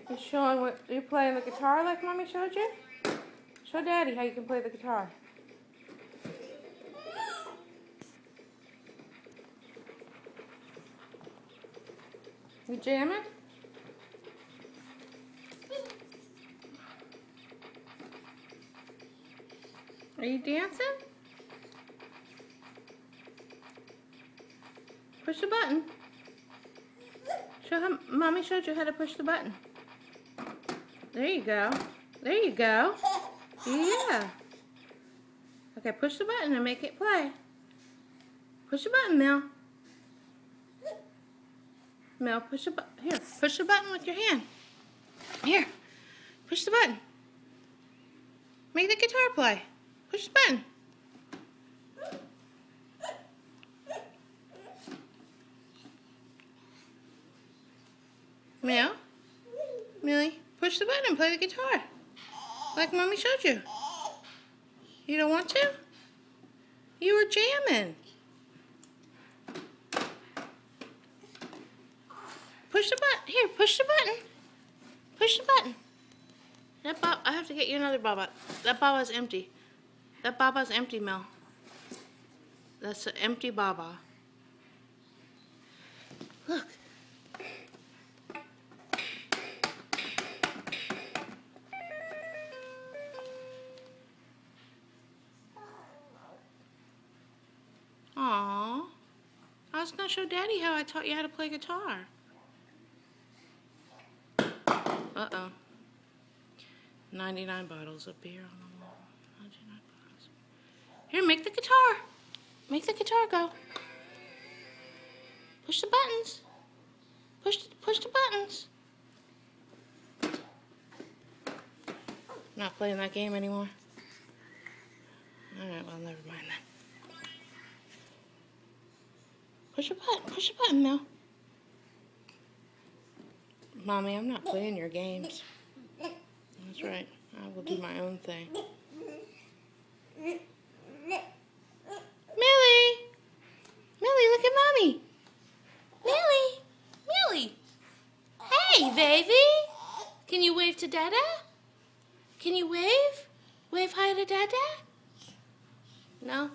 You showing what you playing the guitar like Mommy showed you? Show Daddy how you can play the guitar. You jamming? Are you dancing? Push the button. Show him. Mommy showed you how to push the button. There you go. There you go. Yeah. Okay, push the button and make it play. Push the button, Mel. Mel, push the button. Here, push the button with your hand. Here, push the button. Make the guitar play. Push the button. Mel? Millie, push the button and play the guitar. Like Mommy showed you. You don't want to? You were jamming. Push the button. Here, push the button. Push the button. That I have to get you another baba. That baba's empty. That baba's empty, Mel. That's an empty baba. Look. Aww. I was going to show Daddy how I taught you how to play guitar. Uh-oh. 99 bottles of beer on the wall. 99 bottles. Here, make the guitar. Make the guitar go. Push the buttons. Push the buttons. Not playing that game anymore. Alright, well, never mind then. Push the button, Mel. Mommy, I'm not playing your games. That's right. I will do my own thing. Millie! Millie, look at Mommy. Millie! Millie! Hey, baby! Can you wave to Dada? Can you wave? Wave hi to Dada? No?